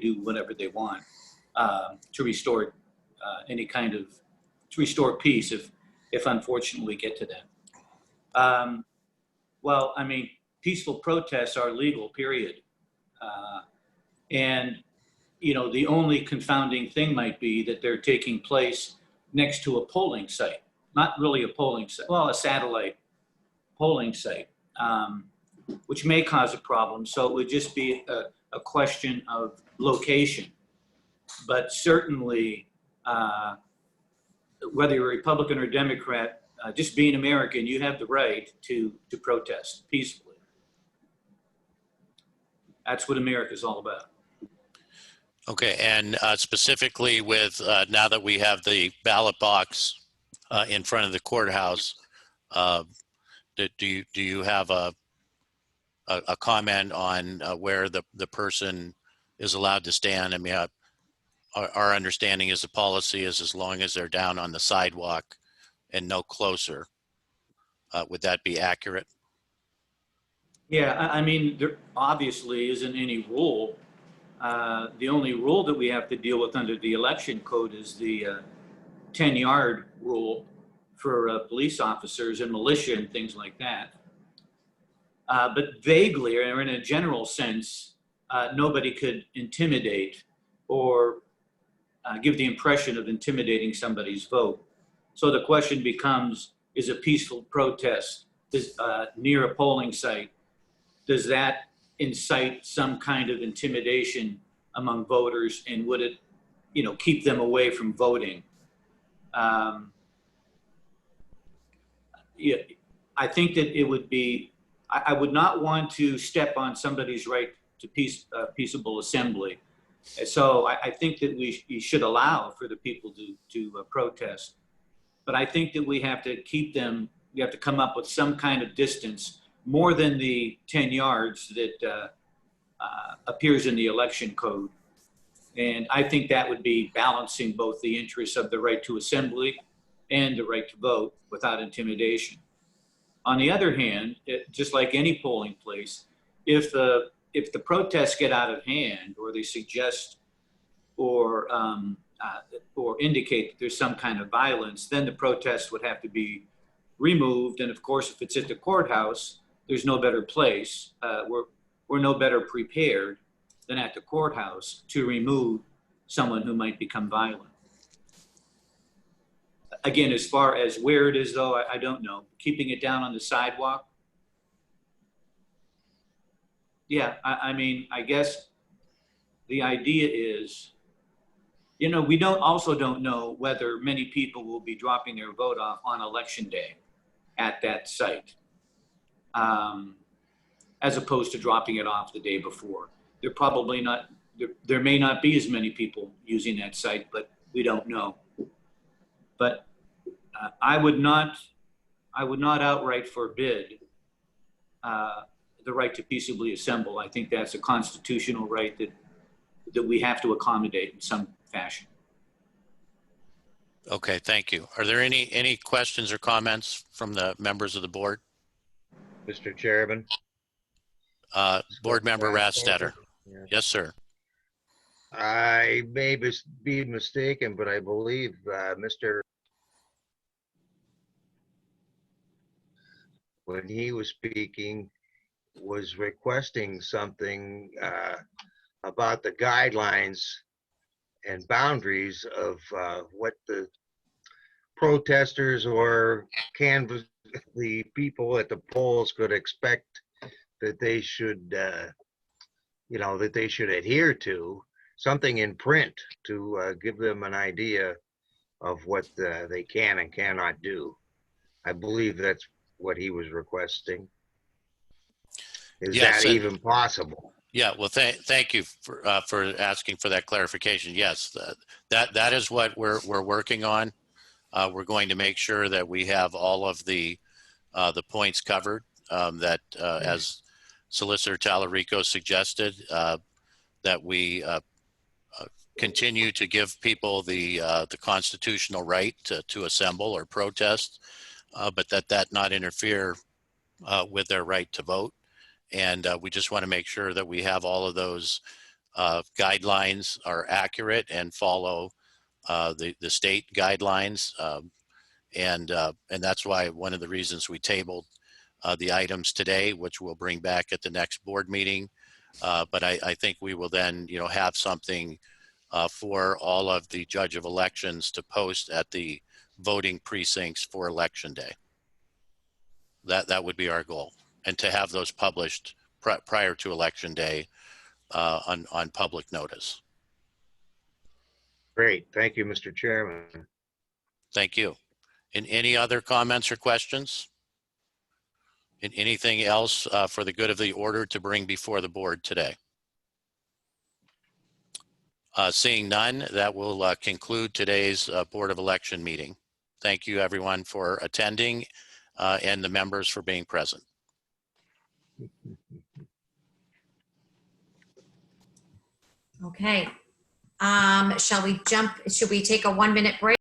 do whatever they want to restore to restore peace if unfortunately we get to that. Well, I mean, peaceful protests are legal, period. And the only confounding thing might be that they're taking place next to a polling site, not really a polling site, well, a satellite polling site, which may cause a problem. So it would just be a question of location. But certainly, whether you're a Republican or Democrat, just being American, you have the right to protest peacefully. That's what America is all about. Okay, and specifically with now that we have the ballot box in front of the courthouse, do you have a comment on where the person is allowed to stand? I mean, our understanding is the policy is as long as they're down on the sidewalk and no closer. Would that be accurate? Yeah, I mean, there obviously isn't any rule. The only rule that we have to deal with under the election code is the 10-yard rule for police officers and militia and things like that. But vaguely, or in a general sense, nobody could intimidate or give the impression of intimidating somebody's vote. So the question becomes, is a peaceful protest near a polling site, does that incite some kind of intimidation among voters, and would it, keep them away from voting? Yeah, I think that it would be, I would not want to step on somebody's right to peaceable assembly. So I think that we should allow for the people to protest. But I think that we have to we have to come up with some kind of distance more than the 10 yards that appears in the election code. And I think that would be balancing both the interests of the right to assembly and the right to vote without intimidation. On the other hand, just like any polling place, if the protests get out of hand, or they suggest or indicate that there's some kind of violence, then the protest would have to be removed. And of course, if it's at the courthouse, there's no better place. We're no better prepared than at the courthouse to remove someone who might become violent. Again, as far as where it is, though, I don't know. Keeping it down on the sidewalk. Yeah, I mean, I guess the idea is, we don't know whether many people will be dropping their vote off on election day at that site, as opposed to dropping it off the day before. There may not be as many people using that site, but we don't know. But I would not outright forbid the right to peaceably assemble. I think that's a constitutional right that we have to accommodate in some fashion. Okay, thank you. Are there any questions or comments from the members of the board? Mr. Chairman. Board Member Rastetter. Yeah. Yes, sir. I may be mistaken, but I believe when he was speaking, was requesting something about the guidelines and boundaries of what the protesters or the people at the polls could expect that they should, that they should adhere to. Something in print to give them an idea of what they can and cannot do. I believe that's what he was requesting. Is Yes, that and- even possible? Yeah, well, thank you for asking for that clarification. Yes, that is what we're working on. We're going to make sure that we have all of the points covered that, as Solicitor Talarico suggested, that we continue to give people the constitutional right to assemble or protest, but that not interfere with their right to vote. And we just want to make sure that we have all of those guidelines are accurate and follow the state guidelines. And that's why one of the reasons we tabled the items today, which we'll bring back at the next board meeting. But I think we will then, have something for all of the judge of elections to post at the voting precincts for election day. That would be our goal, and to have those published prior to election day on public notice. Great. Thank you, Mr. Chairman. Thank you. And any other comments or questions? And anything else for the good of the order to bring before the board today? Seeing none, that will conclude today's Board of Election meeting. Thank you, everyone, for attending and the members for being present. Okay. Should we take a 1-minute break?